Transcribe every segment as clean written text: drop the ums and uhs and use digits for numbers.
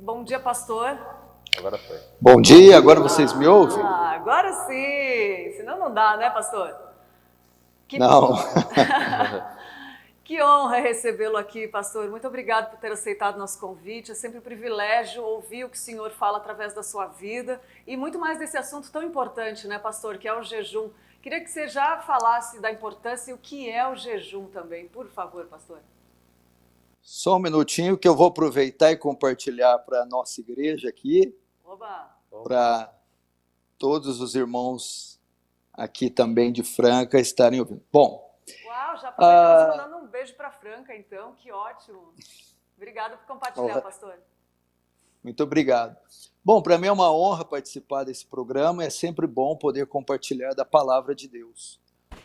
Bom dia, pastor. Agora foi. Bom dia, agora vocês me ouvem? Agora sim, senão não dá, né, pastor? Não. Que honra recebê-lo aqui, pastor. Muito obrigado por ter aceitado nosso convite. É sempre um privilégio ouvir o que o senhor fala através da sua vida e muito mais desse assunto tão importante, né, pastor, que é o jejum. Queria que você já falasse da importância e o que é o jejum também, por favor, pastor. Só um minutinho que eu vou aproveitar e compartilhar para a nossa igreja aqui, para todos os irmãos aqui também de Franca estarem ouvindo. Bom. Uau, já aproveitamos mandando um beijo para Franca, então, que ótimo. Obrigada por compartilhar, pastor. Muito obrigado. Bom, para mim é uma honra participar desse programa, é sempre bom poder compartilhar da palavra de Deus.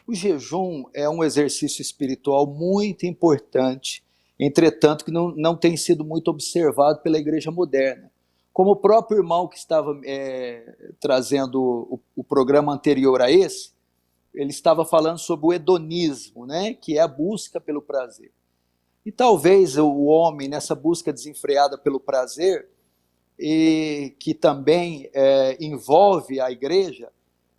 O jejum é um exercício espiritual muito importante, entretanto, que não tem sido muito observado pela igreja moderna. Como o próprio irmão que estava trazendo o programa anterior a esse, ele estava falando sobre o hedonismo, né, que é a busca pelo prazer. E talvez o homem, nessa busca desenfreada pelo prazer, e que também envolve a igreja,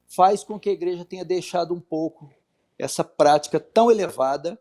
faz com que a igreja tenha deixado um pouco essa prática tão elevada,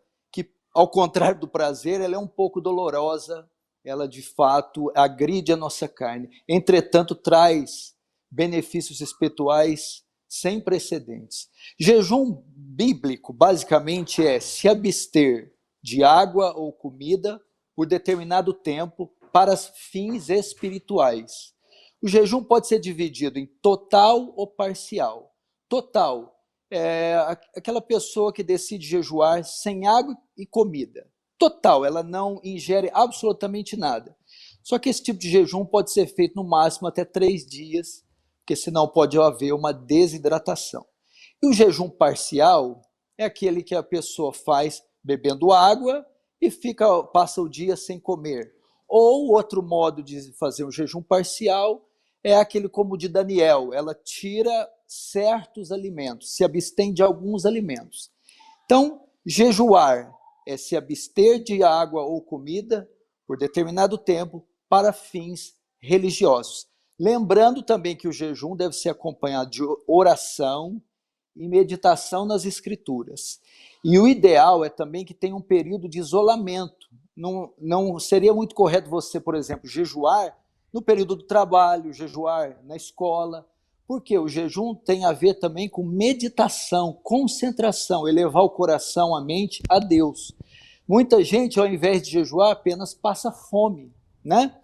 ao contrário do prazer, ela é um pouco dolorosa, ela de fato agride a nossa carne. Entretanto, traz benefícios espirituais sem precedentes. Jejum bíblico, basicamente, é se abster de água ou comida por determinado tempo para fins espirituais. O jejum pode ser dividido em total ou parcial. Total é aquela pessoa que decide jejuar sem água e comida. Total, ela não ingere absolutamente nada. Só que esse tipo de jejum pode ser feito no máximo até 3 dias, porque senão pode haver uma desidratação. E o jejum parcial é aquele que a pessoa faz bebendo água e passa o dia sem comer. Ou outro modo de fazer um jejum parcial é aquele como o de Daniel, ela tira certos alimentos, se abstém de alguns alimentos. Então, jejuar é se abster de água ou comida por determinado tempo para fins religiosos. Lembrando também que o jejum deve ser acompanhado de oração e meditação nas escrituras. E o ideal é também que tenha um período de isolamento. Não seria muito correto você, por exemplo, jejuar no período do trabalho, jejuar na escola, porque o jejum tem a ver também com meditação, concentração, elevar o coração, a mente a Deus. Muita gente, ao invés de jejuar, apenas passa fome, né?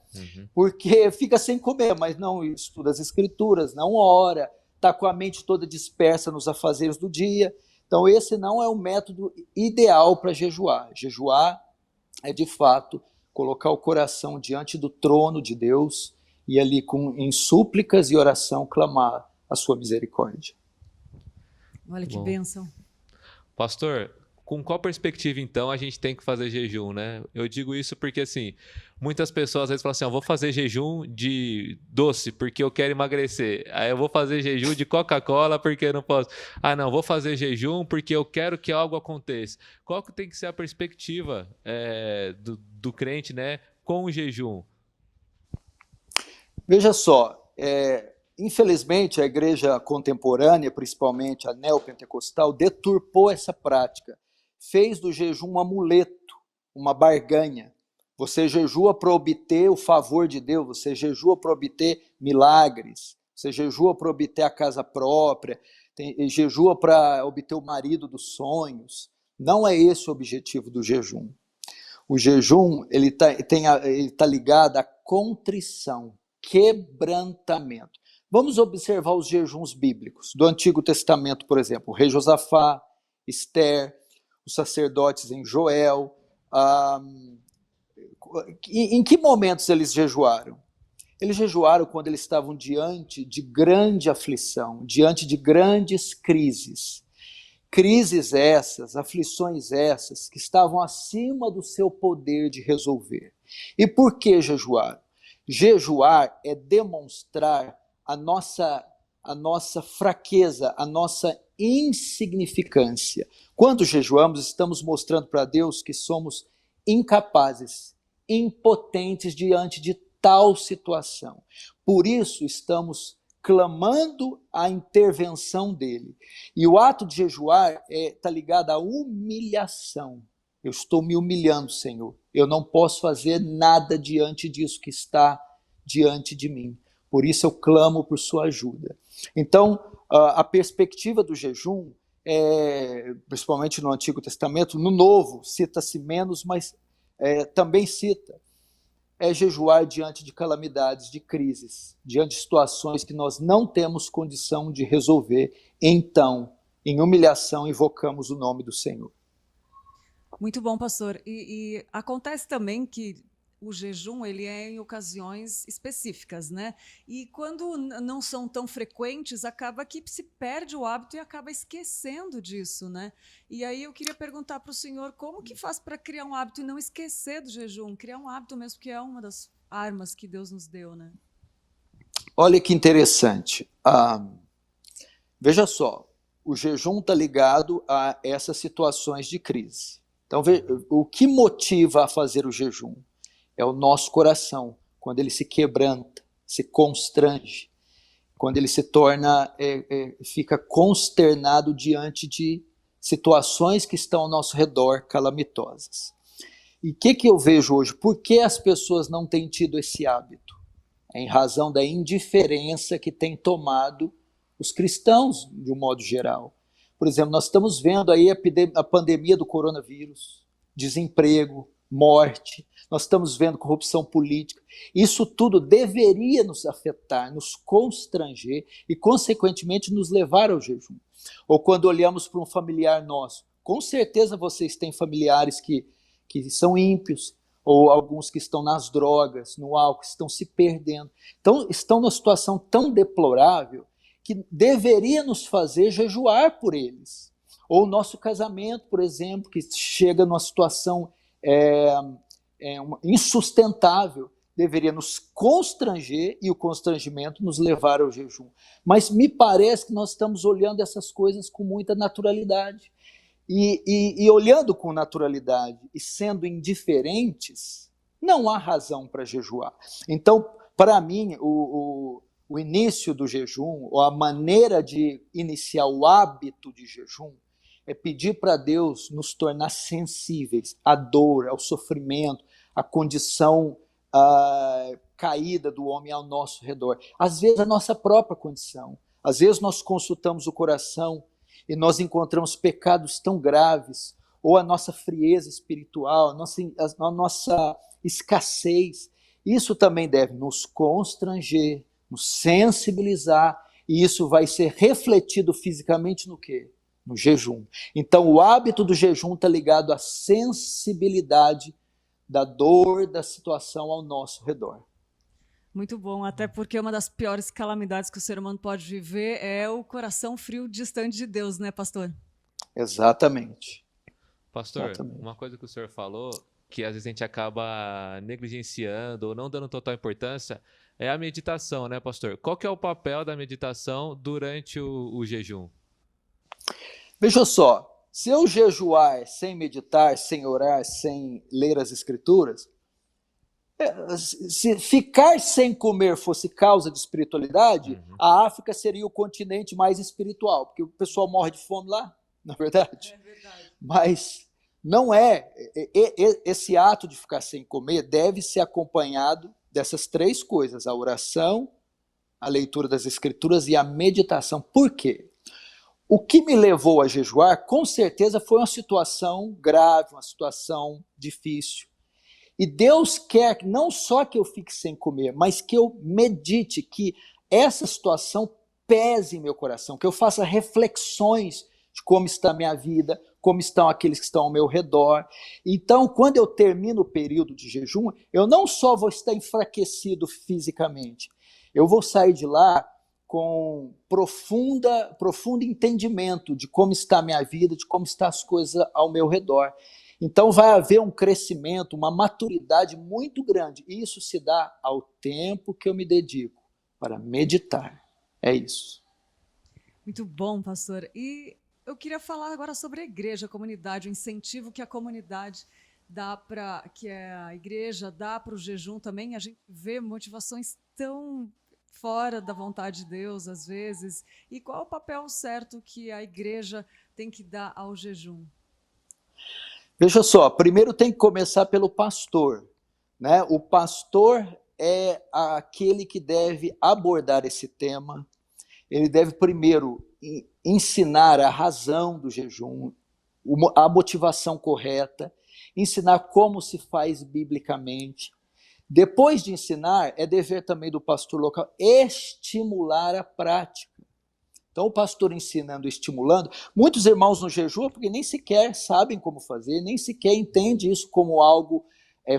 Porque fica sem comer, mas não estuda as escrituras, não ora, está com a mente toda dispersa nos afazeres do dia. Então esse não é o método ideal para jejuar. Jejuar é, de fato, colocar o coração diante do trono de Deus e ali em súplicas e oração clamar a sua misericórdia. Olha que bênção. Pastor, com qual perspectiva, então, a gente tem que fazer jejum, né? Eu digo isso porque, assim, muitas pessoas às vezes falam assim, eu vou fazer jejum de doce porque eu quero emagrecer. Aí eu vou fazer jejum de Coca-Cola porque eu não posso. Ah, não, vou fazer jejum porque eu quero que algo aconteça. Qual que tem que ser a perspectiva do crente, né, com o jejum? Veja só, infelizmente a igreja contemporânea, principalmente a neopentecostal, deturpou essa prática. Fez do jejum um amuleto, uma barganha. Você jejua para obter o favor de Deus, você jejua para obter milagres, você jejua para obter a casa própria, jejua para obter o marido dos sonhos. Não é esse o objetivo do jejum. O jejum ele tá ligado à contrição, quebrantamento. Vamos observar os jejuns bíblicos do Antigo Testamento, por exemplo, o rei Josafá, Esther, os sacerdotes em Joel. Em que momentos eles jejuaram? Eles jejuaram quando eles estavam diante de grande aflição, diante de grandes crises. Crises essas, aflições essas, que estavam acima do seu poder de resolver. E por que jejuar? Jejuar é demonstrar a nossa a nossa fraqueza, a nossa insignificância. Quando jejuamos, estamos mostrando para Deus que somos incapazes, impotentes diante de tal situação. Por isso, estamos clamando a intervenção dele. E o ato de jejuar está ligado à humilhação. Eu estou me humilhando, Senhor. Eu não posso fazer nada diante disso que está diante de mim. Por isso eu clamo por sua ajuda. Então, a perspectiva do jejum, principalmente no Antigo Testamento, no Novo cita-se menos, mas também cita, é jejuar diante de calamidades, de crises, diante de situações que nós não temos condição de resolver. Então, em humilhação, invocamos o nome do Senhor. Muito bom, pastor. E acontece também que o jejum ele é em ocasiões específicas, né? E quando não são tão frequentes, acaba que se perde o hábito e acaba esquecendo disso, né? E aí eu queria perguntar para o senhor como que faz para criar um hábito e não esquecer do jejum, criar um hábito mesmo, que é uma das armas que Deus nos deu, né? Olha que interessante. Veja só, o jejum está ligado a essas situações de crise. Então, o que motiva a fazer o jejum? É o nosso coração, quando ele se quebranta, se constrange, quando ele se torna, fica consternado diante de situações que estão ao nosso redor calamitosas. E o que eu vejo hoje? Por que as pessoas não têm tido esse hábito? É em razão da indiferença que tem tomado os cristãos, de um modo geral. Por exemplo, nós estamos vendo aí a pandemia do coronavírus, desemprego, morte, nós estamos vendo corrupção política. Isso tudo deveria nos afetar, nos constranger e, consequentemente, nos levar ao jejum. Ou quando olhamos para um familiar nosso, com certeza vocês têm familiares que são ímpios, ou alguns que estão nas drogas, no álcool, estão se perdendo. Então, estão numa situação tão deplorável que deveria nos fazer jejuar por eles. Ou o nosso casamento, por exemplo, que chega numa situação insustentável, deveria nos constranger e o constrangimento nos levar ao jejum. Mas me parece que nós estamos olhando essas coisas com muita naturalidade. E olhando com naturalidade e sendo indiferentes, não há razão para jejuar. Então, para mim, o início do jejum, ou a maneira de iniciar o hábito de jejum, é pedir para Deus nos tornar sensíveis à dor, ao sofrimento, à condição caída do homem ao nosso redor. Às vezes a nossa própria condição. Às vezes nós consultamos o coração e nós encontramos pecados tão graves, ou a nossa frieza espiritual, a nossa escassez. Isso também deve nos constranger, nos sensibilizar, e isso vai ser refletido fisicamente no quê? No jejum. Então, o hábito do jejum está ligado à sensibilidade da dor, da situação ao nosso redor. Muito bom, até porque uma das piores calamidades que o ser humano pode viver é o coração frio distante de Deus, né, pastor? Exatamente. Pastor, Exatamente. uma coisa que o senhor falou, que às vezes a gente acaba negligenciando ou não dando total importância, é a meditação, né, pastor? Qual que é o papel da meditação durante o jejum? Veja só, se eu jejuar sem meditar, sem orar, sem ler as escrituras, se ficar sem comer fosse causa de espiritualidade, a África seria o continente mais espiritual, porque o pessoal morre de fome lá, não é verdade? É verdade. Mas não é. Esse ato de ficar sem comer deve ser acompanhado dessas três coisas: a oração, a leitura das escrituras e a meditação. Por quê? O que me levou a jejuar, com certeza, foi uma situação grave, uma situação difícil. E Deus quer não só que eu fique sem comer, mas que eu medite, que essa situação pese em meu coração, que eu faça reflexões de como está a minha vida, como estão aqueles que estão ao meu redor. Então, quando eu termino o período de jejum, eu não só vou estar enfraquecido fisicamente, eu vou sair de lá com profundo entendimento de como está a minha vida, de como estão as coisas ao meu redor. Então vai haver um crescimento, uma maturidade muito grande. E isso se dá ao tempo que eu me dedico para meditar. É isso. Muito bom, pastor. E eu queria falar agora sobre a igreja, a comunidade, o incentivo que a comunidade dá para, que é a igreja dá para o jejum também. A gente vê motivações tão fora da vontade de Deus, às vezes. E qual é o papel certo que a igreja tem que dar ao jejum? Veja só, primeiro tem que começar pelo pastor, né? O pastor é aquele que deve abordar esse tema. Ele deve primeiro ensinar a razão do jejum, a motivação correta, ensinar como se faz biblicamente. Depois de ensinar, é dever também do pastor local estimular a prática. Então, o pastor ensinando, estimulando, muitos irmãos no jejum, porque nem sequer sabem como fazer, nem sequer entendem isso como algo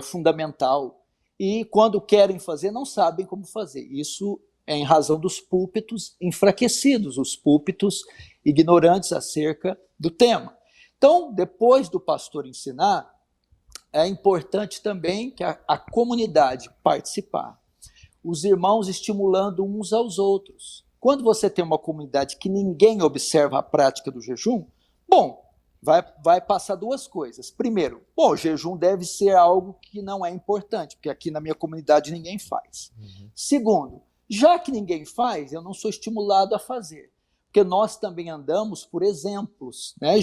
fundamental. E quando querem fazer, não sabem como fazer. Isso é em razão dos púlpitos enfraquecidos, os púlpitos ignorantes acerca do tema. Então, depois do pastor ensinar, é importante também que a comunidade participar. Os irmãos estimulando uns aos outros. Quando você tem uma comunidade que ninguém observa a prática do jejum, bom, vai passar duas coisas. Primeiro, o jejum deve ser algo que não é importante, porque aqui na minha comunidade ninguém faz. Segundo, já que ninguém faz, eu não sou estimulado a fazer, porque nós também andamos por exemplos, né?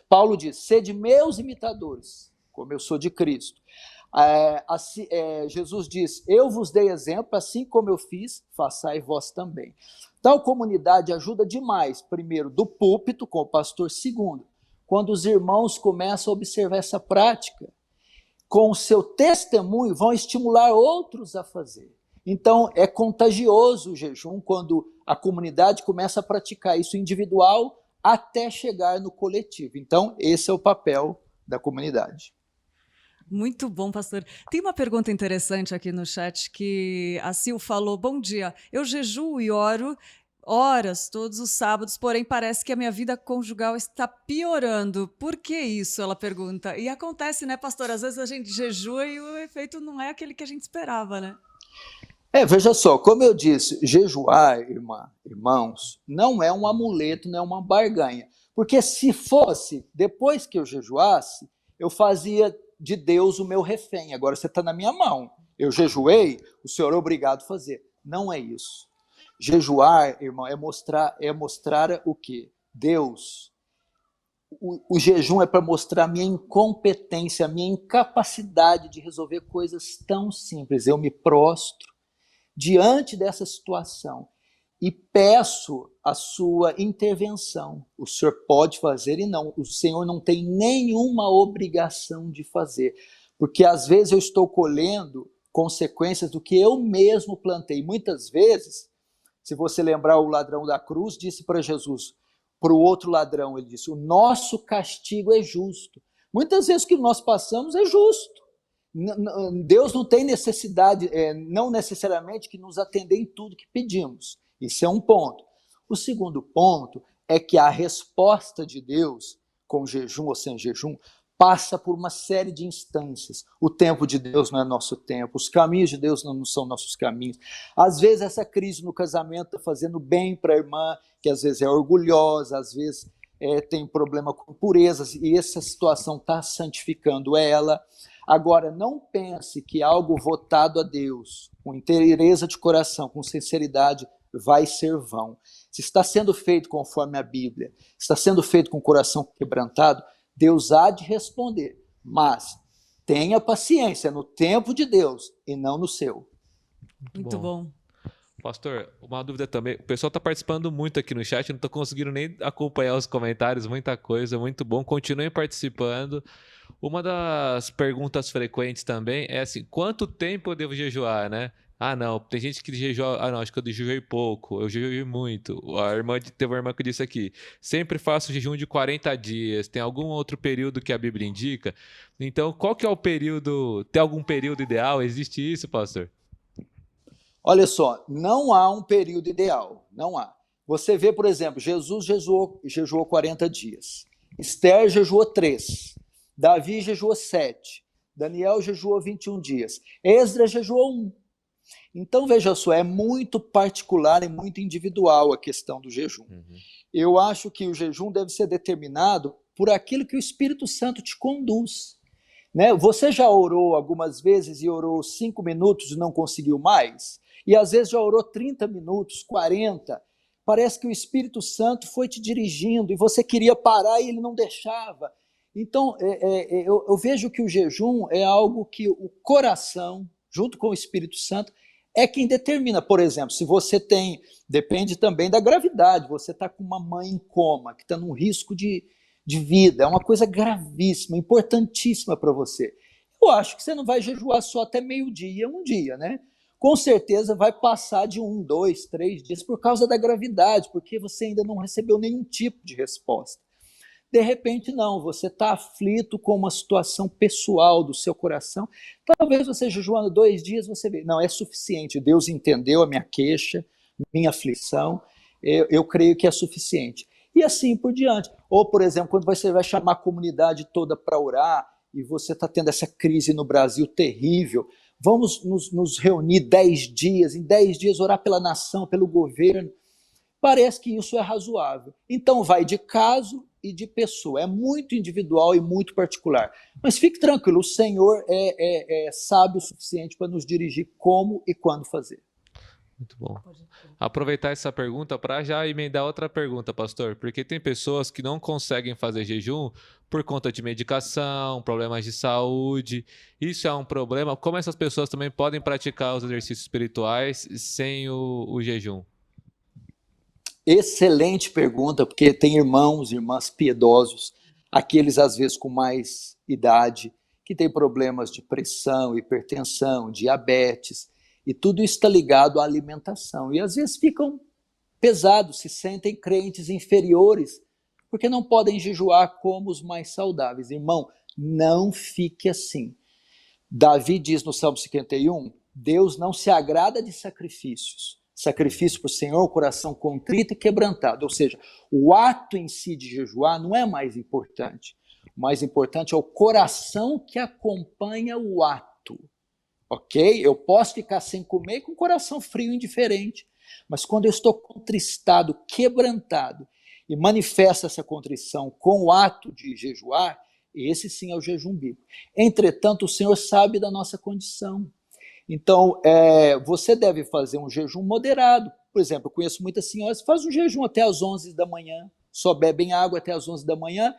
Paulo diz, sede meus imitadores, como eu sou de Cristo. Jesus diz, eu vos dei exemplo, assim como eu fiz, façai vós também. Tal comunidade ajuda demais, primeiro, do púlpito com o pastor, segundo, quando os irmãos começam a observar essa prática, com o seu testemunho vão estimular outros a fazer. Então, é contagioso o jejum quando a comunidade começa a praticar isso individual até chegar no coletivo. Então, esse é o papel da comunidade. Muito bom, pastor. Tem uma pergunta interessante aqui no chat que a Sil falou, bom dia, eu jejuo e oro horas todos os sábados, porém parece que a minha vida conjugal está piorando. Por que isso? Ela pergunta. E acontece, né, pastor? Às vezes a gente jejua e o efeito não é aquele que a gente esperava, né? Veja só, como eu disse, jejuar, irmãos, não é um amuleto, não é uma barganha. Porque se fosse, depois que eu jejuasse, eu fazia de Deus o meu refém. Agora você está na minha mão. Eu jejuei, o Senhor é obrigado a fazer. Não é isso. Jejuar, irmão, é mostrar o quê? Deus. O jejum é para mostrar a minha incompetência, a minha incapacidade de resolver coisas tão simples. Eu me prostro diante dessa situação e peço a sua intervenção. O Senhor pode fazer e não. O Senhor não tem nenhuma obrigação de fazer. Porque às vezes eu estou colhendo consequências do que eu mesmo plantei. Muitas vezes, se você lembrar, o ladrão da cruz disse para Jesus, para o outro ladrão, ele disse, o nosso castigo é justo. Muitas vezes o que nós passamos é justo. Deus não tem necessidade, não necessariamente que nos atender em tudo que pedimos. Isso é um ponto. O segundo ponto é que a resposta de Deus, com jejum ou sem jejum, passa por uma série de instâncias. O tempo de Deus não é nosso tempo, os caminhos de Deus não são nossos caminhos. Às vezes essa crise no casamento está fazendo bem para a irmã, que às vezes é orgulhosa, às vezes tem problema com purezas, e essa situação está santificando ela. Agora, não pense que algo votado a Deus, com inteireza de coração, com sinceridade, vai ser vão. Se está sendo feito conforme a Bíblia, está sendo feito com o coração quebrantado, Deus há de responder, mas tenha paciência no tempo de Deus e não no seu. Muito bom. Pastor, uma dúvida também. O pessoal está participando muito aqui no chat, não estou conseguindo nem acompanhar os comentários, muita coisa, muito bom. Continuem participando. Uma das perguntas frequentes também é assim, quanto tempo eu devo jejuar, né? Ah, não, tem gente que jejua, não, acho que eu jejuei pouco, eu jejuei muito. Teve uma irmã que disse aqui, sempre faço jejum de 40 dias, tem algum outro período que a Bíblia indica? Então, qual que é o período, tem algum período ideal? Existe isso, pastor? Olha só, não há um período ideal, não há. Você vê, por exemplo, Jesus jejuou 40 dias, Esther jejuou 3, Davi jejuou 7, Daniel jejuou 21 dias, Esdras jejuou 1. Então, veja só, é muito particular e muito individual a questão do jejum. Eu acho que o jejum deve ser determinado por aquilo que o Espírito Santo te conduz. Né? Você já orou algumas vezes e orou 5 minutos e não conseguiu mais? E às vezes já orou 30 minutos, 40. Parece que o Espírito Santo foi te dirigindo e você queria parar e ele não deixava. Então, eu vejo que o jejum é algo que o coração, junto com o Espírito Santo, é quem determina. Por exemplo, se você tem, depende também da gravidade, você está com uma mãe em coma, que está num risco de vida, é uma coisa gravíssima, importantíssima para você. Eu acho que você não vai jejuar só até meio-dia, um dia, né? Com certeza vai passar de 1, 2, 3 dias por causa da gravidade, porque você ainda não recebeu nenhum tipo de resposta. De repente, não, você está aflito com uma situação pessoal do seu coração. Talvez você jejuando 2 dias, você vê, não, é suficiente, Deus entendeu a minha queixa, minha aflição, eu creio que é suficiente. E assim por diante. Ou, por exemplo, quando você vai chamar a comunidade toda para orar, e você está tendo essa crise no Brasil terrível, vamos nos reunir 10 dias, em 10 dias orar pela nação, pelo governo. Parece que isso é razoável. Então vai de caso e de pessoa. É muito individual e muito particular. Mas fique tranquilo, o Senhor é sábio o suficiente para nos dirigir como e quando fazer. Muito bom. Aproveitar essa pergunta para já emendar outra pergunta, pastor, porque tem pessoas que não conseguem fazer jejum por conta de medicação, problemas de saúde. Isso é um problema. Como essas pessoas também podem praticar os exercícios espirituais sem o jejum? Excelente pergunta, porque tem irmãos, irmãs piedosos, aqueles às vezes com mais idade, que têm problemas de pressão, hipertensão, diabetes, e tudo isso está ligado à alimentação. E às vezes ficam pesados, se sentem crentes inferiores, porque não podem jejuar como os mais saudáveis. Irmão, não fique assim. Davi diz no Salmo 51, Deus não se agrada de sacrifícios. Sacrifício para o Senhor, o coração contrito e quebrantado. Ou seja, o ato em si de jejuar não é mais importante. O mais importante é o coração que acompanha o ato. Ok? Eu posso ficar sem comer com o coração frio e indiferente. Mas quando eu estou contristado, quebrantado, e manifesto essa contrição com o ato de jejuar, esse sim é o jejum bíblico. Entretanto, o Senhor sabe da nossa condição. Então, você deve fazer um jejum moderado. Por exemplo, eu conheço muitas senhoras que fazem um jejum até às 11 da manhã, só bebem água até às 11 da manhã.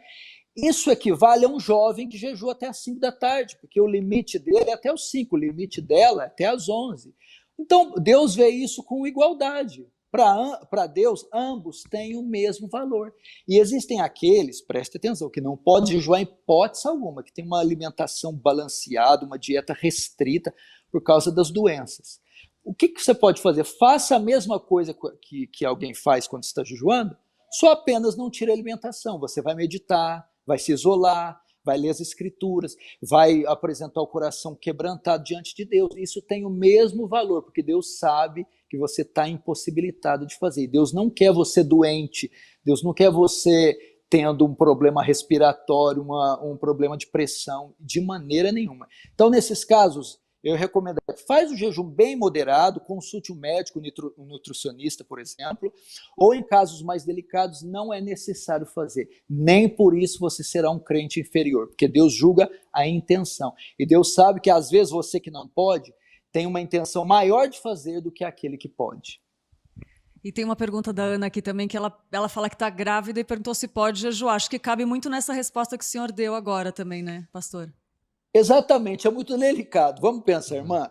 Isso equivale a um jovem que jejua até às 5 da tarde, porque o limite dele é até os 5, o limite dela é até às 11. Então, Deus vê isso com igualdade. Para Deus, ambos têm o mesmo valor. E existem aqueles, preste atenção, que não podem jejuar em hipótese alguma, que tem uma alimentação balanceada, uma dieta restrita por causa das doenças. O que você pode fazer? Faça a mesma coisa que alguém faz quando está jejuando, só apenas não tire a alimentação. Você vai meditar, vai se isolar, vai ler as escrituras, vai apresentar o coração quebrantado diante de Deus. Isso tem o mesmo valor, porque Deus sabe que você está impossibilitado de fazer. Deus não quer você doente, Deus não quer você tendo um problema respiratório, um problema de pressão, de maneira nenhuma. Então, nesses casos, eu recomendo, faz o jejum bem moderado, consulte um médico, um nutricionista, por exemplo, ou em casos mais delicados não é necessário fazer. Nem por isso você será um crente inferior, porque Deus julga a intenção. E Deus sabe que às vezes você que não pode, tem uma intenção maior de fazer do que aquele que pode. E tem uma pergunta da Ana aqui também, que ela fala que está grávida e perguntou se pode jejuar. Acho que cabe muito nessa resposta que o senhor deu agora também, né, pastor? Exatamente, é muito delicado. Vamos pensar, irmã,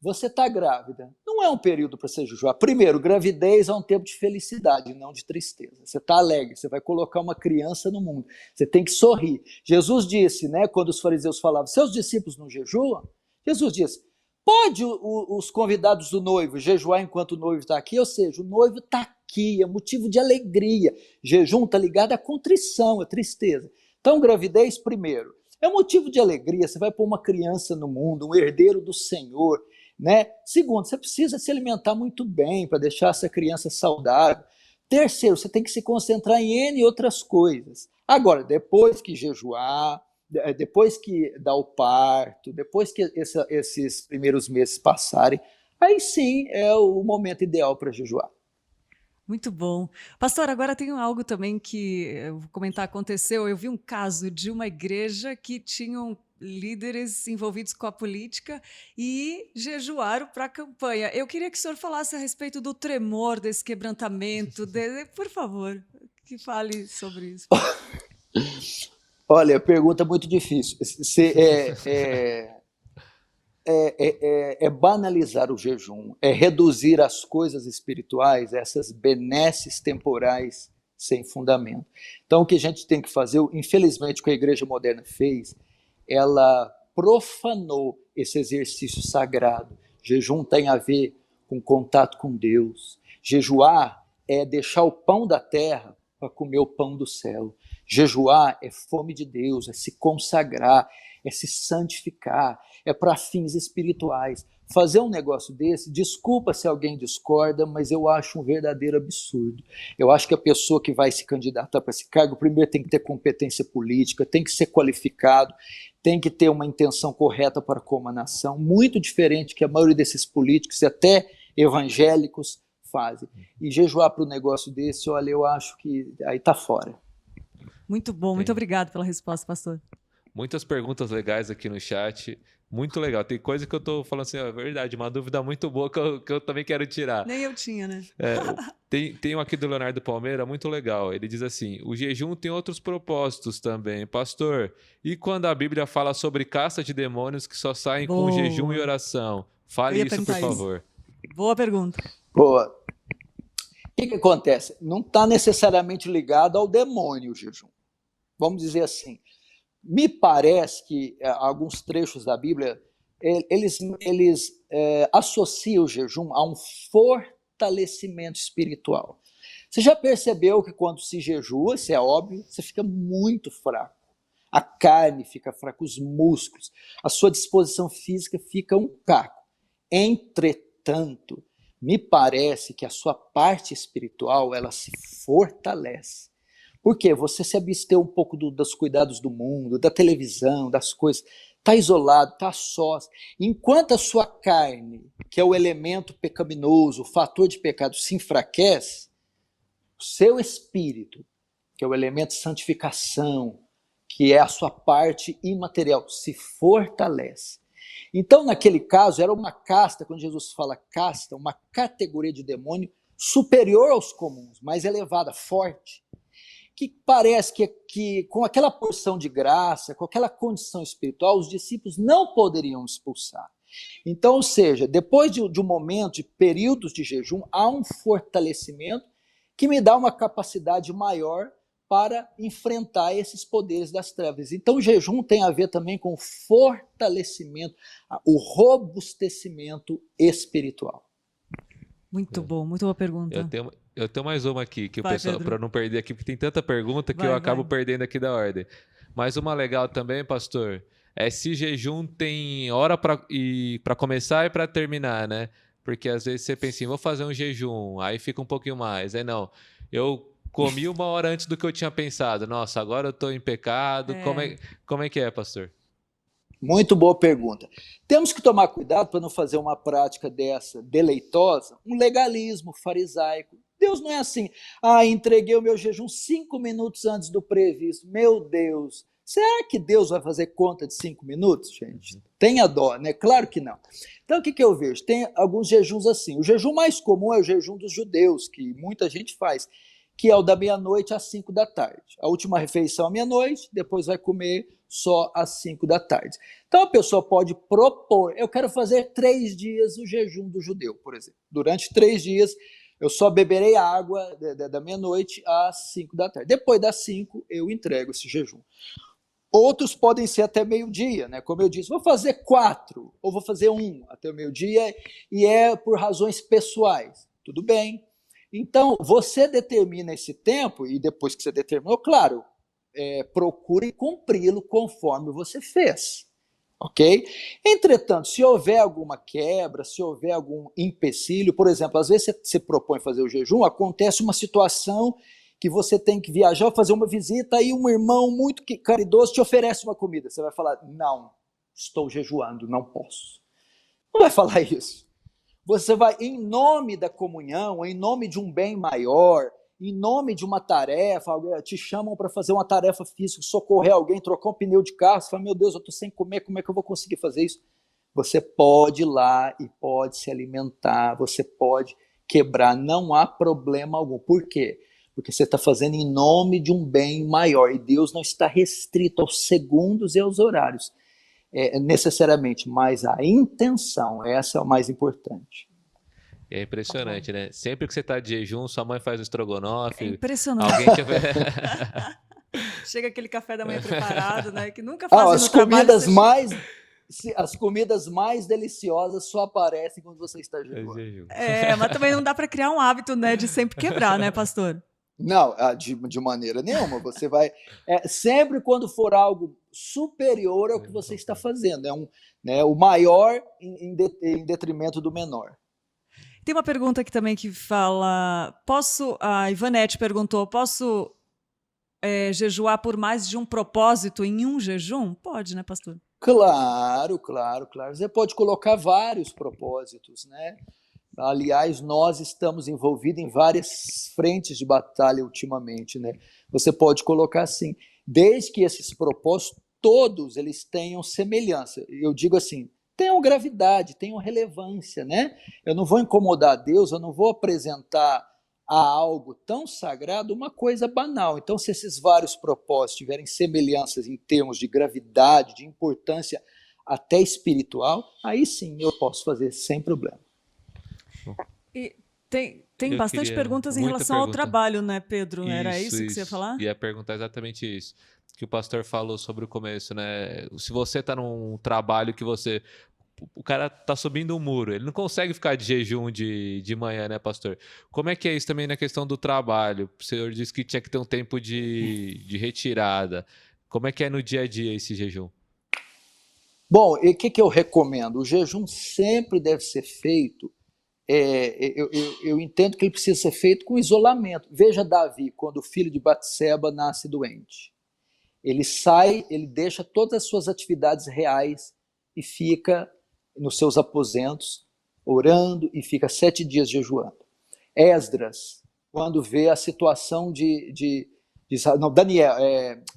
você está grávida, não é um período para você jejuar. Primeiro, gravidez é um tempo de felicidade, não de tristeza. Você está alegre, você vai colocar uma criança no mundo, você tem que sorrir. Jesus disse, né, quando os fariseus falavam, seus discípulos não jejuam? Jesus disse, pode os convidados do noivo jejuar enquanto o noivo está aqui? Ou seja, o noivo está aqui, é motivo de alegria. Jejum está ligado à contrição, à tristeza. Então, gravidez, primeiro. É um motivo de alegria, você vai pôr uma criança no mundo, um herdeiro do Senhor, né? Segundo, você precisa se alimentar muito bem para deixar essa criança saudável. Terceiro, você tem que se concentrar em N outras coisas. Agora, depois que jejuar, depois que dar o parto, depois que esses primeiros meses passarem, aí sim é o momento ideal para jejuar. Muito bom. Pastor, agora tem algo também que eu vou comentar, aconteceu. Eu vi um caso de uma igreja que tinham líderes envolvidos com a política e jejuaram para a campanha. Eu queria que o senhor falasse a respeito do tremor, desse quebrantamento, por favor, que fale sobre isso. Olha, pergunta muito difícil. É banalizar o jejum, é reduzir as coisas espirituais, essas benesses temporais sem fundamento. Então, o que a gente tem que fazer, infelizmente, o que a igreja moderna fez, ela profanou esse exercício sagrado. Jejum tem a ver com contato com Deus. Jejuar é deixar o pão da terra para comer o pão do céu. Jejuar é fome de Deus, é se consagrar, é se santificar, é para fins espirituais. Fazer um negócio desse, desculpa se alguém discorda, mas eu acho um verdadeiro absurdo. Eu acho que a pessoa que vai se candidatar para esse cargo, primeiro tem que ter competência política, tem que ser qualificado, tem que ter uma intenção correta para com a nação, muito diferente que a maioria desses políticos, e até evangélicos, fazem. E jejuar para um negócio desse, olha, eu acho que aí está fora. Muito bom, muito obrigado pela resposta, pastor. Muitas perguntas legais aqui no chat. Muito legal. Tem coisa que eu tô falando assim, é verdade, uma dúvida muito boa que eu também quero tirar. Nem eu tinha, né? Tem um aqui do Leonardo Palmeira, muito legal. Ele diz assim, o jejum tem outros propósitos também. Pastor, e quando a Bíblia fala sobre caça de demônios que só saem com jejum e oração? Fale isso, por favor. Boa pergunta. Boa. O que acontece? Não está necessariamente ligado ao demônio o jejum. Vamos dizer assim. Me parece que alguns trechos da Bíblia, eles associam o jejum a um fortalecimento espiritual. Você já percebeu que quando se jejua, isso é óbvio, você fica muito fraco. A carne fica fraca, os músculos, a sua disposição física fica um caco. Entretanto, me parece que a sua parte espiritual, ela se fortalece. Por quê? Você se absteu um pouco dos cuidados do mundo, da televisão, das coisas. Está isolado, está sós. Enquanto a sua carne, que é o elemento pecaminoso, o fator de pecado, se enfraquece, o seu espírito, que é o elemento de santificação, que é a sua parte imaterial, se fortalece. Então, naquele caso, era uma casta, quando Jesus fala casta, uma categoria de demônio superior aos comuns, mais elevada, forte, que parece que com aquela porção de graça, com aquela condição espiritual, os discípulos não poderiam expulsar. Então, ou seja, depois de um momento, de períodos de jejum, há um fortalecimento que me dá uma capacidade maior para enfrentar esses poderes das trevas. Então, o jejum tem a ver também com o fortalecimento, o robustecimento espiritual. Muito bom, muito boa pergunta. Eu tenho mais uma aqui, que o pessoal, para não perder aqui, porque tem tanta pergunta que eu acabo perdendo aqui da ordem. Mas uma legal também, pastor, é se jejum tem hora para começar e para terminar, né? Porque às vezes você pensa assim, vou fazer um jejum, aí fica um pouquinho mais. Aí não, eu comi 1 hora antes do que eu tinha pensado. Nossa, agora eu estou em pecado. Como é que é, pastor? Muito boa pergunta. Temos que tomar cuidado para não fazer uma prática dessa deleitosa, um legalismo farisaico. Deus não é assim, entreguei o meu jejum 5 minutos antes do previsto. Meu Deus, será que Deus vai fazer conta de 5 minutos, gente? Tenha dó, né? Claro que não. Então, o que eu vejo? Tem alguns jejuns assim. O jejum mais comum é o jejum dos judeus, que muita gente faz, que é o da meia-noite às 5 da tarde. A última refeição à meia-noite, depois vai comer só às 5 da tarde. Então a pessoa pode propor, eu quero fazer 3 dias o jejum do judeu, por exemplo. Durante 3 dias eu só beberei água da meia-noite às 5 da tarde. Depois das 5 eu entrego esse jejum. Outros podem ser até meio-dia, né? Como eu disse, vou fazer 4 ou vou fazer 1 até o meio-dia e é por razões pessoais. Tudo bem. Então, você determina esse tempo e depois que você determinou, claro, procure cumpri-lo conforme você fez, ok? Entretanto, se houver alguma quebra, se houver algum empecilho, por exemplo, às vezes você propõe fazer o jejum, acontece uma situação que você tem que viajar ou fazer uma visita, aí um irmão muito caridoso te oferece uma comida, você vai falar, não, estou jejuando, não posso. Não vai falar isso. Você vai, em nome da comunhão, em nome de um bem maior, em nome de uma tarefa, te chamam para fazer uma tarefa física, socorrer alguém, trocar um pneu de carro, você fala, meu Deus, eu estou sem comer, como é que eu vou conseguir fazer isso? Você pode ir lá e pode se alimentar, você pode quebrar, não há problema algum. Por quê? Porque você está fazendo em nome de um bem maior, e Deus não está restrito aos segundos e aos horários, necessariamente, mas a intenção, essa é o mais importante. É impressionante, né? Sempre que você tá de jejum, sua mãe faz um estrogonofe. É impressionante. Alguém te... Chega aquele café da manhã preparado, né? Que nunca fazem as no trabalho. As comidas mais deliciosas só aparecem quando você está jejuando. Mas também não dá para criar um hábito, né, de sempre quebrar, né, pastor? Não, de maneira nenhuma. Você vai... sempre quando for algo superior ao que você está fazendo. O maior em detrimento do menor. Tem uma pergunta aqui também que fala... A Ivanete perguntou, posso jejuar por mais de um propósito em um jejum? Pode, né, pastor? Claro. Você pode colocar vários propósitos, né? Aliás, nós estamos envolvidos em várias frentes de batalha ultimamente, né? Você pode colocar assim, desde que esses propósitos, todos eles tenham semelhança. Eu digo assim, tenham gravidade, tenham relevância, né? Eu não vou incomodar Deus, eu não vou apresentar a algo tão sagrado uma coisa banal. Então, se esses vários propósitos tiverem semelhanças em termos de gravidade, de importância até espiritual, aí sim eu posso fazer sem problema. E tem bastante perguntas em relação ao trabalho, né, Pedro? Era isso que você ia falar? Ia perguntar exatamente isso. Que o pastor falou sobre o começo, né? Se você está num trabalho que o cara tá subindo um muro, ele não consegue ficar de jejum de manhã, né, pastor? Como é que é isso também na questão do trabalho? O senhor disse que tinha que ter um tempo de retirada. Como é que é no dia a dia esse jejum? Bom, e o que eu recomendo? O jejum sempre deve ser feito, eu entendo que ele precisa ser feito com isolamento. Veja Davi, quando o filho de Batseba nasce doente. Ele sai, ele deixa todas as suas atividades reais e fica nos seus aposentos, orando, e fica 7 dias jejuando. Esdras, quando vê a situação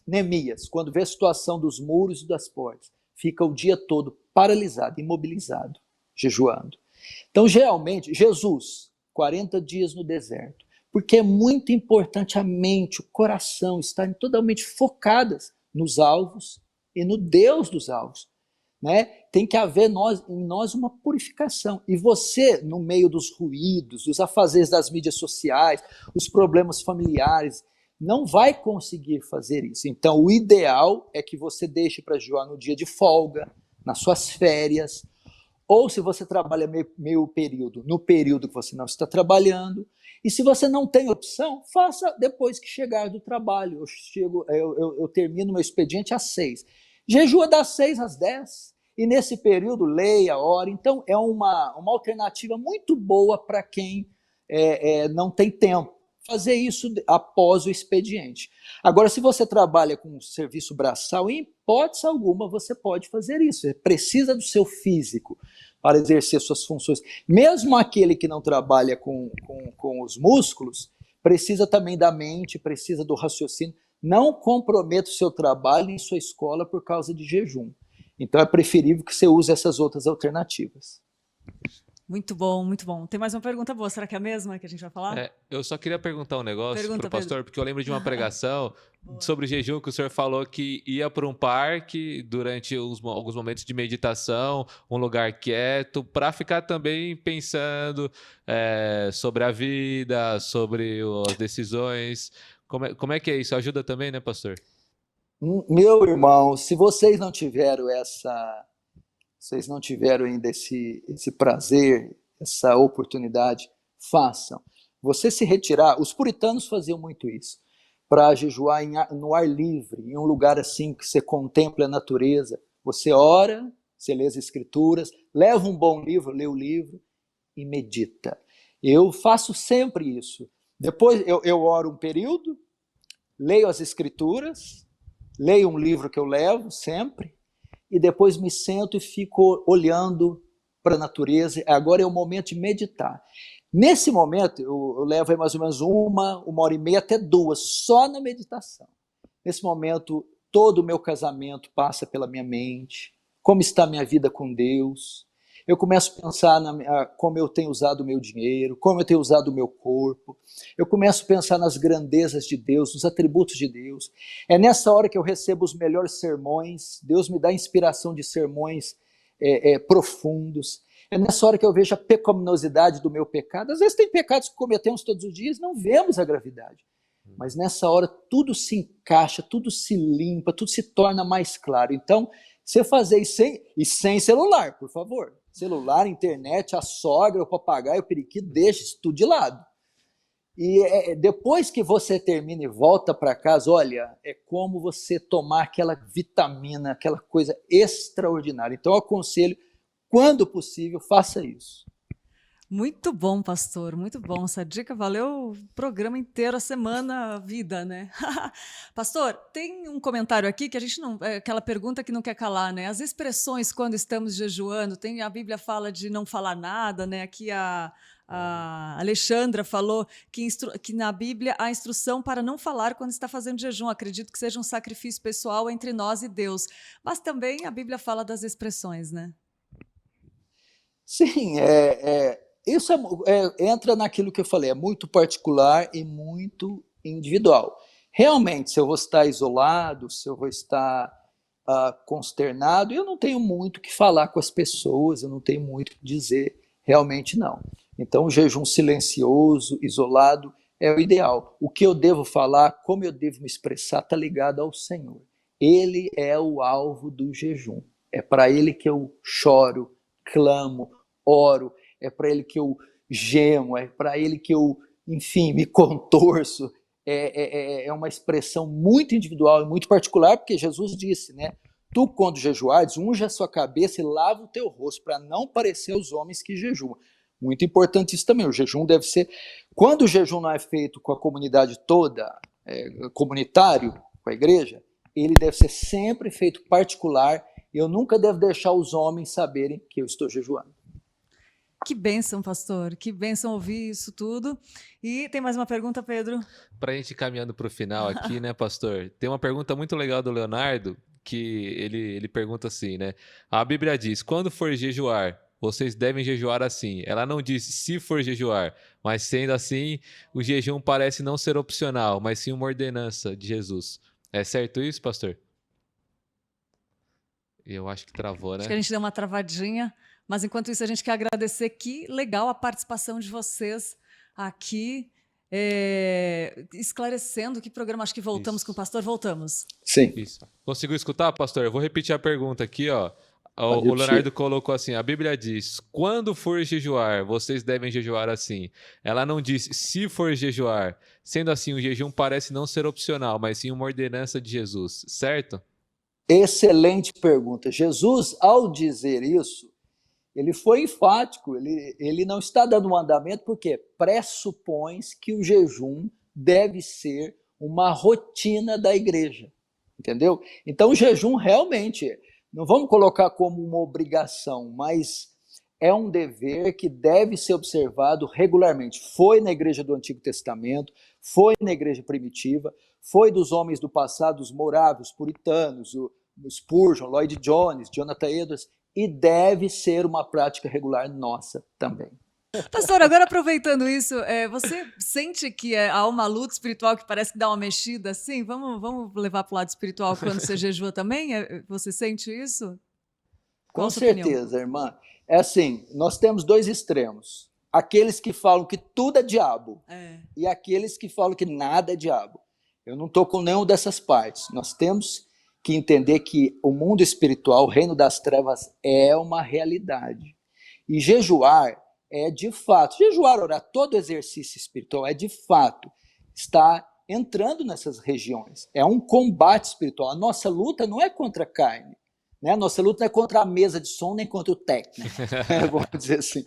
Neemias, quando vê a situação dos muros e das portas, fica o dia todo paralisado, imobilizado, jejuando. Então, geralmente, Jesus, 40 dias no deserto, porque é muito importante a mente, o coração estarem totalmente focadas nos alvos e no Deus dos alvos. Né? Tem que haver em nós uma purificação. E você, no meio dos ruídos, dos afazeres das mídias sociais, os problemas familiares, não vai conseguir fazer isso. Então, o ideal é que você deixe para jejuar no dia de folga, nas suas férias, ou se você trabalha meio período, no período que você não está trabalhando. E se você não tem opção, faça depois que chegar do trabalho. Eu termino meu expediente às 6. Jejua das 6 às 10. E nesse período, leia, ore. Então, é uma alternativa muito boa para quem não tem tempo. Fazer isso após o expediente. Agora, se você trabalha com serviço braçal, em hipótese alguma você pode fazer isso. Você precisa do seu físico para exercer suas funções. Mesmo aquele que não trabalha com os músculos, precisa também da mente, precisa do raciocínio. Não comprometa o seu trabalho em sua escola por causa de jejum. Então é preferível que você use essas outras alternativas. Muito bom, muito bom. Tem mais uma pergunta boa, será que é a mesma que a gente vai falar? Eu só queria perguntar um negócio para o pastor, Pedro. Porque eu lembro de uma pregação sobre jejum que o senhor falou que ia para um parque durante alguns momentos de meditação, um lugar quieto, para ficar também pensando sobre a vida, sobre as decisões. Como é que é isso? Ajuda também, né, pastor? Meu irmão, se vocês não tiveram ainda esse prazer, essa oportunidade, façam. Você se retirar, os puritanos faziam muito isso, para jejuar no ar livre, em um lugar assim que você contempla a natureza. Você ora, você lê as escrituras, leva um bom livro, lê o livro e medita. Eu faço sempre isso. Depois eu oro um período, leio as escrituras, leio um livro que eu levo sempre, e depois me sento e fico olhando para a natureza, agora é o momento de meditar. Nesse momento, eu levo aí mais ou menos uma hora e meia até 2, só na meditação. Nesse momento, todo o meu casamento passa pela minha mente, como está a minha vida com Deus. Eu começo a pensar como eu tenho usado o meu dinheiro, como eu tenho usado o meu corpo. Eu começo a pensar nas grandezas de Deus, nos atributos de Deus. É nessa hora que eu recebo os melhores sermões. Deus me dá inspiração de sermões profundos. É nessa hora que eu vejo a pecaminosidade do meu pecado. Às vezes tem pecados que cometemos todos os dias, não vemos a gravidade. Mas nessa hora tudo se encaixa, tudo se limpa, tudo se torna mais claro. Então, você fazer isso sem celular, por favor. Celular, internet, a sogra, o papagaio, o periquito, deixa isso tudo de lado. E depois que você termina e volta para casa, olha, é como você tomar aquela vitamina, aquela coisa extraordinária. Então eu aconselho, quando possível, faça isso. Muito bom, pastor, muito bom. Essa dica valeu o programa inteiro, a semana, a vida, né? Pastor, tem um comentário aqui que a gente não... aquela pergunta que não quer calar, né? As expressões quando estamos jejuando, a Bíblia fala de não falar nada, né? Aqui a Alexandra falou que na Bíblia há instrução para não falar quando está fazendo jejum. Acredito que seja um sacrifício pessoal entre nós e Deus. Mas também a Bíblia fala das expressões, né? Sim, isso entra naquilo que eu falei, é muito particular e muito individual. Realmente, se eu vou estar isolado, se eu vou estar consternado, eu não tenho muito o que falar com as pessoas, eu não tenho muito o que dizer, realmente não. Então, o jejum silencioso, isolado, é o ideal. O que eu devo falar, como eu devo me expressar, está ligado ao Senhor. Ele é o alvo do jejum. É para Ele que eu choro, clamo, oro, é para Ele que eu gemo, é para Ele que eu, enfim, me contorço. É uma expressão muito individual e muito particular, porque Jesus disse, né? Tu, quando jejuares, unge a sua cabeça e lava o teu rosto, para não parecer aos homens que jejuam. Muito importante isso também, o jejum deve ser... Quando o jejum não é feito com a comunidade toda, comunitário, com a igreja, ele deve ser sempre feito particular, e eu nunca devo deixar os homens saberem que eu estou jejuando. Que bênção, pastor, que bênção ouvir isso tudo. E tem mais uma pergunta, Pedro? Para a gente ir caminhando para o final aqui, né, pastor? Tem uma pergunta muito legal do Leonardo, que ele pergunta assim, né? A Bíblia diz, quando for jejuar, vocês devem jejuar assim. Ela não diz se for jejuar, mas sendo assim, o jejum parece não ser opcional, mas sim uma ordenança de Jesus. É certo isso, pastor? Eu acho que travou, né? Acho que a gente deu uma travadinha, mas enquanto isso a gente quer agradecer, que legal a participação de vocês aqui, esclarecendo que programa. Acho que voltamos com o pastor, voltamos. Sim. Isso. Conseguiu escutar, pastor? Eu vou repetir a pergunta aqui, ó. O Leonardo colocou assim, a Bíblia diz, quando for jejuar, vocês devem jejuar assim. Ela não diz se for jejuar. Sendo assim, o jejum parece não ser opcional, mas sim uma ordenança de Jesus, certo? Excelente pergunta. Jesus, ao dizer isso, ele foi enfático, ele não está dando mandamento porque pressupõe que o jejum deve ser uma rotina da igreja, entendeu? Então o jejum realmente, não vamos colocar como uma obrigação, mas é um dever que deve ser observado regularmente. Foi na igreja do Antigo Testamento, foi na igreja primitiva, foi dos homens do passado, os morávios, os puritanos, o Spurgeon, Lloyd Jones, Jonathan Edwards, e deve ser uma prática regular nossa também. Pastor, agora aproveitando isso, você sente que há uma luta espiritual que parece que dá uma mexida assim? Vamos levar para o lado espiritual quando você jejua também? Você sente isso? Com certeza, irmã. É assim, nós temos dois extremos. Aqueles que falam que tudo é diabo e aqueles que falam que nada é diabo. Eu não estou com nenhuma dessas partes. Nós temos que entender que o mundo espiritual, o reino das trevas, é uma realidade. E jejuar é de fato, jejuar, orar, todo exercício espiritual é de fato, está entrando nessas regiões. É um combate espiritual. A nossa luta não é contra a carne, né? A nossa luta não é contra a mesa de som, nem contra o técnico, vamos dizer assim.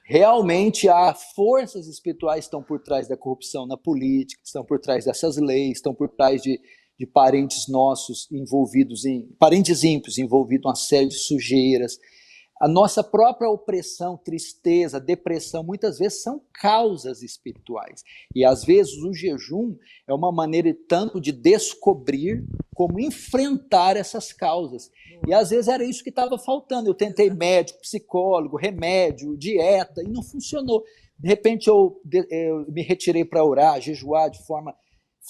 Realmente há forças espirituais que estão por trás da corrupção na política, estão por trás dessas leis, estão por trás de parentes nossos envolvidos parentes ímpios envolvidos em uma série de sujeiras. A nossa própria opressão, tristeza, depressão, muitas vezes são causas espirituais. E às vezes o jejum é uma maneira tanto de descobrir como enfrentar essas causas. E às vezes era isso que estava faltando. Eu tentei médico, psicólogo, remédio, dieta, e não funcionou. De repente eu me retirei para orar, jejuar de forma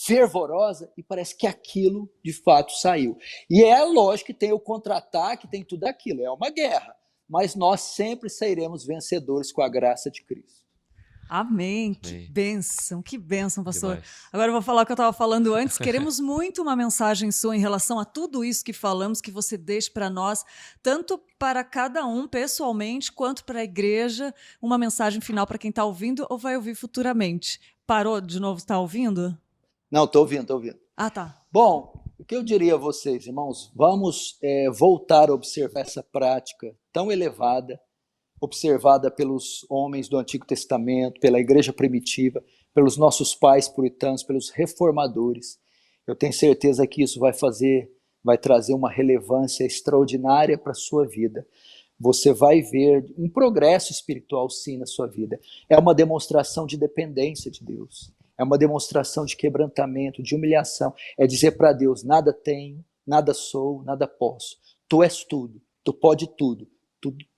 fervorosa, e parece que aquilo de fato saiu. E é lógico que tem o contra-ataque, tem tudo aquilo, é uma guerra. Mas nós sempre sairemos vencedores com a graça de Cristo. Amém. Que bênção, pastor. Demais. Agora eu vou falar o que eu estava falando antes. Queremos muito uma mensagem sua em relação a tudo isso que falamos, que você deixe para nós, tanto para cada um pessoalmente, quanto para a igreja, uma mensagem final para quem está ouvindo ou vai ouvir futuramente. Parou de novo, está ouvindo? Não, estou ouvindo. Ah, tá. Bom, o que eu diria a vocês, irmãos, vamos voltar a observar essa prática tão elevada, observada pelos homens do Antigo Testamento, pela igreja primitiva, pelos nossos pais puritanos, pelos reformadores. Eu tenho certeza que isso vai trazer uma relevância extraordinária para a sua vida. Você vai ver um progresso espiritual, sim, na sua vida. É uma demonstração de dependência de Deus. É uma demonstração de quebrantamento, de humilhação. É dizer para Deus, nada tenho, nada sou, nada posso. Tu és tudo, tu pode tudo,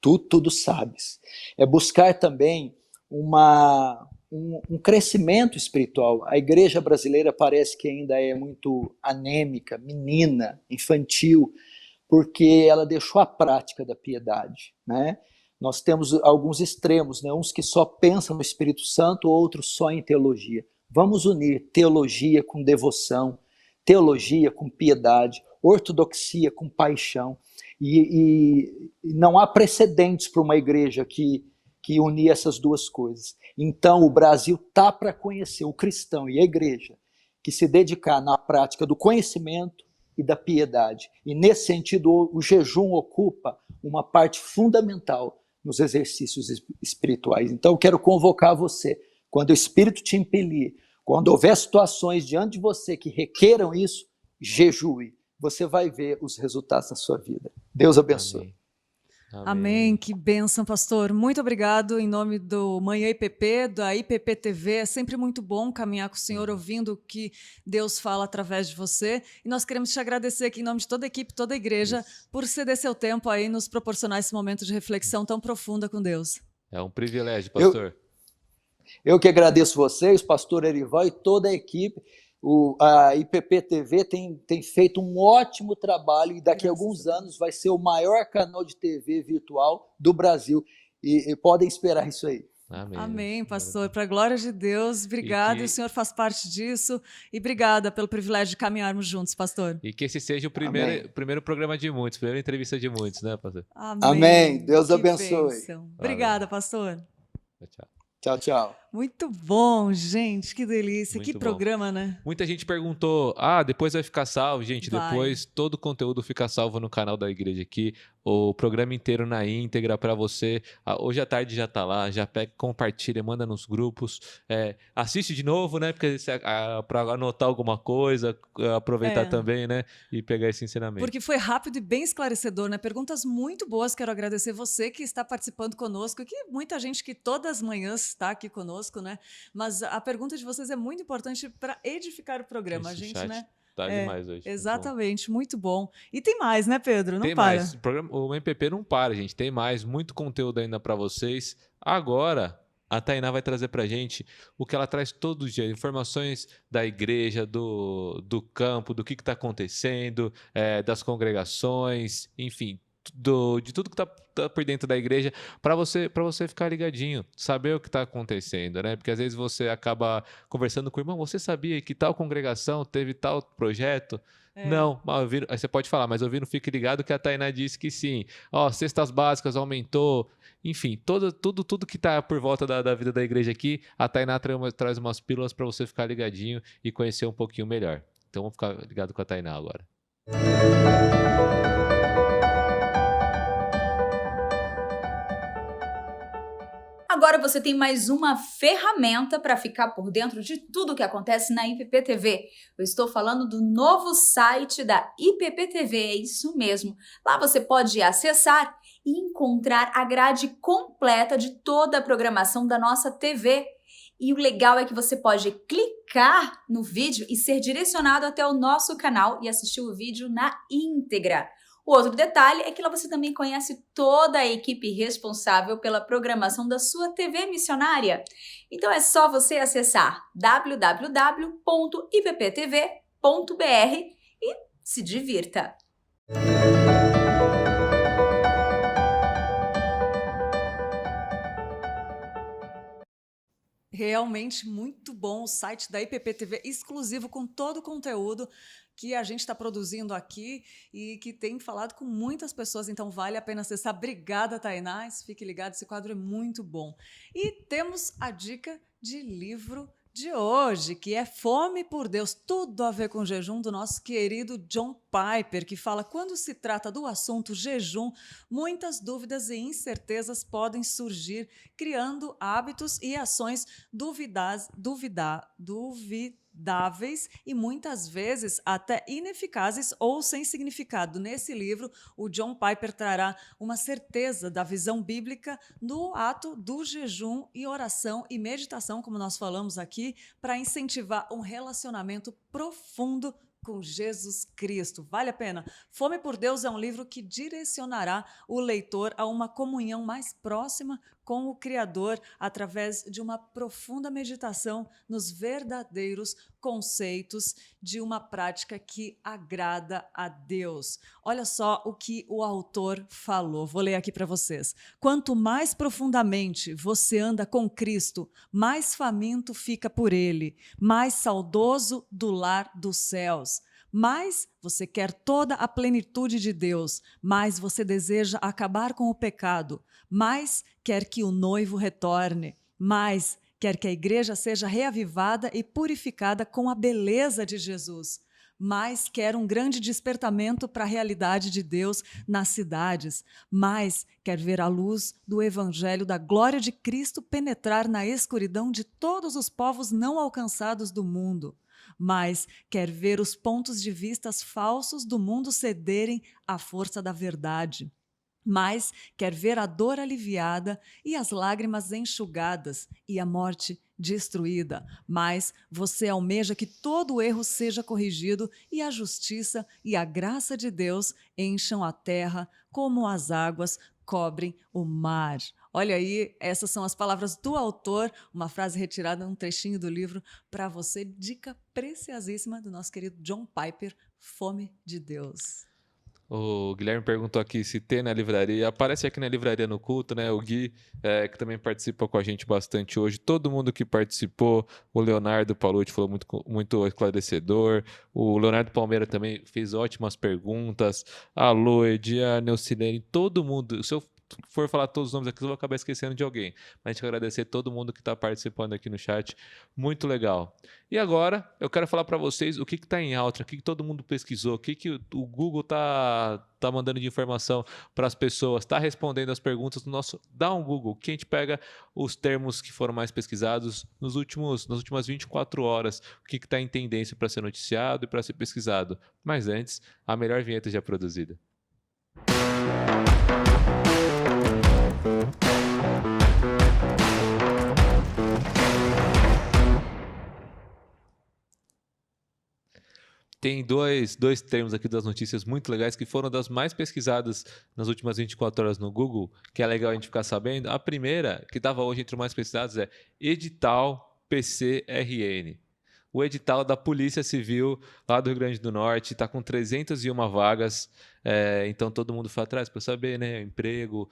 tudo sabes. É buscar também um crescimento espiritual. A igreja brasileira parece que ainda é muito anêmica, menina, infantil, porque ela deixou a prática da piedade, né? Nós temos alguns extremos, né? Uns que só pensam no Espírito Santo, outros só em teologia. Vamos unir teologia com devoção, teologia com piedade, ortodoxia com paixão. E não há precedentes para uma igreja que unir essas duas coisas. Então, o Brasil está para conhecer o cristão e a igreja que se dedicar na prática do conhecimento e da piedade. E, nesse sentido, o jejum ocupa uma parte fundamental nos exercícios espirituais. Então, eu quero convocar você, quando o Espírito te impelir, quando houver situações diante de você que requeram isso, jejue. Você vai ver os resultados na sua vida. Deus abençoe. Amém. Amém, que bênção, pastor. Muito obrigado em nome do Manhã IPP, da IPP TV. É sempre muito bom caminhar com o senhor, ouvindo o que Deus fala através de você. E nós queremos te agradecer aqui em nome de toda a equipe, toda a igreja, por ceder seu tempo aí, nos proporcionar esse momento de reflexão tão profunda com Deus. É um privilégio, pastor. Eu que agradeço vocês, pastor Erival e toda a equipe. A IPP TV tem feito um ótimo trabalho e daqui a alguns anos vai ser o maior canal de TV virtual do Brasil. E podem esperar isso aí. Amém. Amém, pastor. Para a glória de Deus, obrigado. E o senhor faz parte disso. E obrigada pelo privilégio de caminharmos juntos, pastor. E que esse seja o primeiro programa de muitos, primeira entrevista de muitos, né, pastor? Amém. Deus abençoe. Bênção. Obrigada, pastor. Tchau. Tchau, tchau. Muito bom, gente, que delícia, Muito que bom. programa, né? Muita gente perguntou, depois vai ficar salvo? Gente, depois todo o conteúdo fica salvo no canal da igreja aqui, o programa inteiro na íntegra para você. Hoje à tarde já tá lá, já pega, compartilha, manda nos grupos, assiste de novo, né? Porque para anotar alguma coisa, aproveitar também, né? E pegar esse ensinamento. Porque foi rápido e bem esclarecedor, né? Perguntas muito boas, quero agradecer você que está participando conosco, e que muita gente que todas as manhãs está aqui conosco, né? Mas a pergunta de vocês é muito importante para edificar o programa. Esse a gente, chat né? Tá demais hoje. Exatamente, muito bom. E tem mais, né, Pedro? Não tem para. Mais. O MPP não para, gente. Tem mais, muito conteúdo ainda para vocês. Agora, a Tainá vai trazer pra gente o que ela traz todo dia, informações da igreja, do campo, do que está acontecendo, das congregações, enfim, de tudo que tá por dentro da igreja, para você ficar ligadinho, saber o que está acontecendo, né? Porque às vezes você acaba conversando com o irmão, você sabia que tal congregação teve tal projeto? Não, aí você pode falar, mas ouvindo, fique ligado que a Tainá disse que sim. Cestas básicas aumentou, enfim, tudo que está por volta da vida da igreja aqui, a Tainá traz umas pílulas para você ficar ligadinho e conhecer um pouquinho melhor. Então vamos ficar ligado com a Tainá agora. Agora você tem mais uma ferramenta para ficar por dentro de tudo o que acontece na IPP TV. Eu estou falando do novo site da IPP TV, é isso mesmo. Lá você pode acessar e encontrar a grade completa de toda a programação da nossa TV. E o legal é que você pode clicar no vídeo e ser direcionado até o nosso canal e assistir o vídeo na íntegra. O outro detalhe é que lá você também conhece toda a equipe responsável pela programação da sua TV missionária. Então é só você acessar www.ipptv.br e se divirta! Realmente muito bom o site da IPPTV, exclusivo com todo o conteúdo que a gente está produzindo aqui e que tem falado com muitas pessoas, então vale a pena acessar. Obrigada, Tainás. Fique ligado, esse quadro é muito bom. E temos a dica de livro de hoje, que é Fome por Deus, tudo a ver com jejum, do nosso querido John Piper, que fala: quando se trata do assunto jejum, muitas dúvidas e incertezas podem surgir, criando hábitos e ações duvidáveis e muitas vezes até ineficazes ou sem significado. Nesse livro, o John Piper trará uma certeza da visão bíblica no ato do jejum e oração e meditação, como nós falamos aqui, para incentivar um relacionamento profundo com Jesus Cristo. Vale a pena. Fome por Deus é um livro que direcionará o leitor a uma comunhão mais próxima com o Criador através de uma profunda meditação nos verdadeiros conceitos de uma prática que agrada a Deus. Olha só o que o autor falou. Vou ler aqui para vocês. Quanto mais profundamente você anda com Cristo, mais faminto fica por Ele, mais saudoso do lar dos céus. Mais você quer toda a plenitude de Deus, mais você deseja acabar com o pecado, mais quer que o noivo retorne, mais quer que a igreja seja reavivada e purificada com a beleza de Jesus, mais quer um grande despertamento para a realidade de Deus nas cidades, mais quer ver a luz do evangelho da glória de Cristo penetrar na escuridão de todos os povos não alcançados do mundo. Mas quer ver os pontos de vistas falsos do mundo cederem à força da verdade. Mas quer ver a dor aliviada e as lágrimas enxugadas e a morte destruída. Mas você almeja que todo o erro seja corrigido e a justiça e a graça de Deus encham a terra como as águas cobrem o mar. Olha aí, essas são as palavras do autor, uma frase retirada num trechinho do livro para você, dica preciosíssima do nosso querido John Piper, Fome de Deus. O Guilherme perguntou aqui se tem na livraria. Aparece aqui na livraria no culto, né? O Gui, que também participa com a gente bastante hoje. Todo mundo que participou. O Leonardo Paulucci falou muito esclarecedor. O Leonardo Palmeira também fez ótimas perguntas. A Loide, a Neucilene, todo mundo. Se eu for falar todos os nomes aqui, eu vou acabar esquecendo de alguém. Mas a gente quer agradecer todo mundo que está participando aqui no chat. Muito legal. E agora, eu quero falar para vocês o que está em alta, o que todo mundo pesquisou, o que o Google tá mandando de informação para as pessoas, está respondendo as perguntas do nosso Dá um Google, que a gente pega os termos que foram mais pesquisados nas últimas 24 horas, o que está em tendência para ser noticiado e para ser pesquisado. Mas antes, a melhor vinheta já produzida. Tem dois termos aqui das notícias muito legais que foram das mais pesquisadas nas últimas 24 horas no Google, que é legal a gente ficar sabendo. A primeira, que estava hoje entre os mais pesquisados, é edital PCRN. O edital da Polícia Civil lá do Rio Grande do Norte está com 301 vagas. Então todo mundo foi atrás para saber, né? O emprego,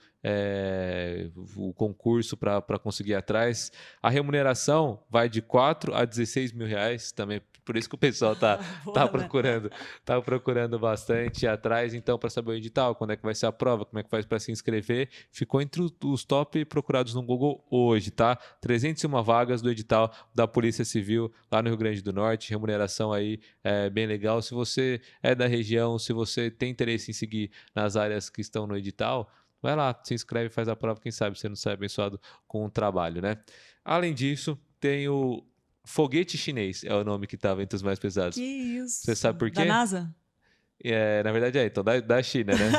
o concurso para conseguir ir atrás. A remuneração vai de 4 a 16 mil reais também. Por isso que o pessoal tá procurando bastante atrás. Então, para saber o edital, quando é que vai ser a prova, como é que faz para se inscrever, ficou entre os top procurados no Google hoje, tá? 301 vagas do edital da Polícia Civil lá no Rio Grande do Norte. Remuneração aí bem legal. Se você é da região, se você tem interesse em seguir nas áreas que estão no edital, vai lá, se inscreve, faz a prova, quem sabe você não sai abençoado com o trabalho, né? Além disso, tem o foguete chinês, é o nome que estava entre os mais pesados. Que isso? Você sabe por quê? Da NASA? Na verdade então da China, né?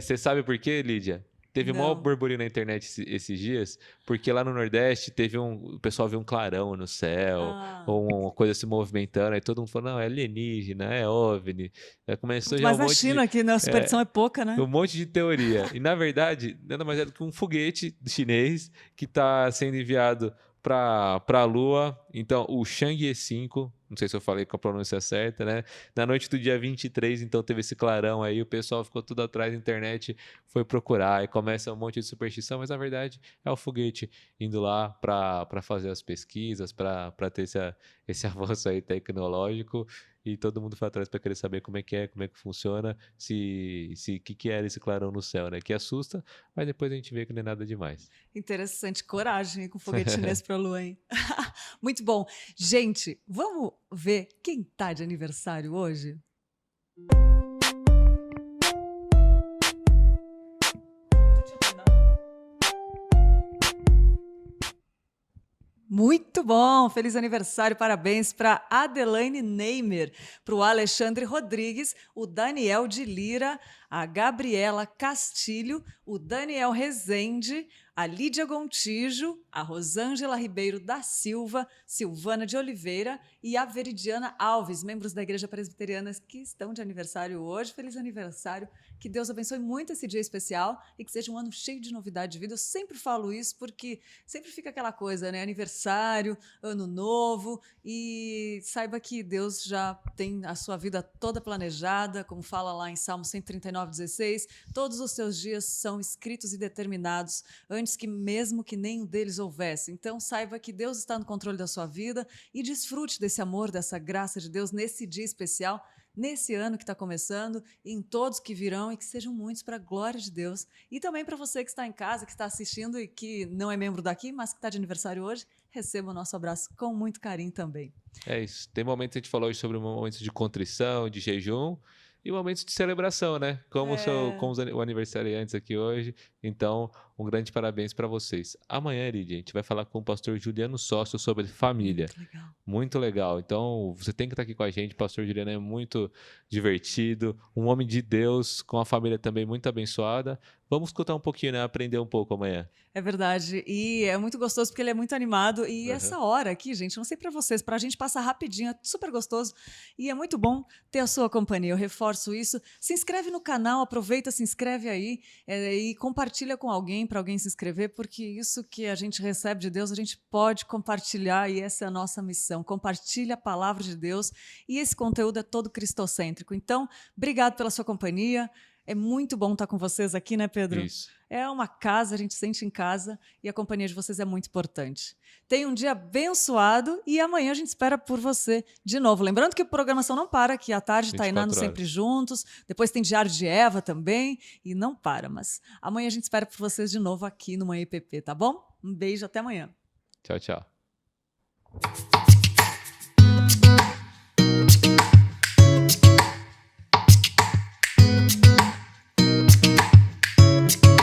Você sabe por quê, Lídia? Teve Não. maior burburinho na internet esses dias, porque lá no Nordeste o pessoal viu um clarão no céu, ou uma coisa se movimentando, aí todo mundo falou, não, é alienígena, é OVNI. Aí começou já Mas na China, que a superstição é pouca, né? um monte de teoria. E, na verdade, nada mais é do que um foguete chinês que está sendo enviado para a Lua. Então, o Chang'e 5, não sei se eu falei com a pronúncia certa, né? Na noite do dia 23, então teve esse clarão aí, o pessoal ficou tudo atrás da internet, foi procurar e começa um monte de superstição, mas na verdade é o foguete indo lá para fazer as pesquisas, para ter esse avanço aí tecnológico. E todo mundo foi atrás para querer saber como é que funciona, que era esse clarão no céu, né? Que assusta, mas depois a gente vê que não é nada demais. Interessante, coragem com foguete chinês para a Lua, hein? Muito bom. Gente, vamos ver quem tá de aniversário hoje? Muito bom! Feliz aniversário, parabéns para Adelaine Neymer, para o Alexandre Rodrigues, o Daniel de Lira, a Gabriela Castilho, o Daniel Rezende, a Lídia Gontijo, a Rosângela Ribeiro da Silva, Silvana de Oliveira e a Veridiana Alves, membros da Igreja Presbiteriana que estão de aniversário hoje. Feliz aniversário! Que Deus abençoe muito esse dia especial e que seja um ano cheio de novidade de vida. Eu sempre falo isso porque sempre fica aquela coisa, né? Aniversário, ano novo, e saiba que Deus já tem a sua vida toda planejada, como fala lá em Salmo 139:16, todos os seus dias são escritos e determinados antes que mesmo que nenhum deles houvesse. Então saiba que Deus está no controle da sua vida e desfrute desse amor, dessa graça de Deus nesse dia especial, nesse ano que está começando, e em todos que virão, e que sejam muitos para a glória de Deus. E também para você que está em casa, que está assistindo e que não é membro daqui, mas que está de aniversário hoje, receba o nosso abraço com muito carinho também. É isso. Tem momentos, a gente falou hoje sobre momentos de contrição, de jejum, e momentos de celebração, né? Como o aniversariantes aqui hoje. Então, um grande parabéns para vocês. Amanhã, Lídia, a gente vai falar com o pastor Juliano Sócio sobre família. Legal. Muito legal. Então, você tem que estar aqui com a gente. O pastor Juliano é muito divertido, um homem de Deus, com a família também muito abençoada. Vamos escutar um pouquinho, né? Aprender um pouco amanhã. É verdade. E é muito gostoso porque ele é muito animado. E essa hora aqui, gente, não sei para vocês, para a gente passa rapidinho, é super gostoso. E é muito bom ter a sua companhia. Eu reforço isso. Se inscreve no canal, aproveita, se inscreve aí e compartilha com alguém, para alguém se inscrever, porque isso que a gente recebe de Deus, a gente pode compartilhar e essa é a nossa missão. Compartilha a palavra de Deus e esse conteúdo é todo cristocêntrico. Então, obrigado pela sua companhia. É muito bom estar com vocês aqui, né, Pedro? Isso. É uma casa, a gente sente em casa e a companhia de vocês é muito importante. Tenha um dia abençoado e amanhã a gente espera por você de novo. Lembrando que a programação não para, que à tarde Tainá no Sempre Juntos, depois tem Diário de Eva também e não para, mas amanhã a gente espera por vocês de novo aqui no Manhã IPP, tá bom? Um beijo, até amanhã. Tchau, tchau.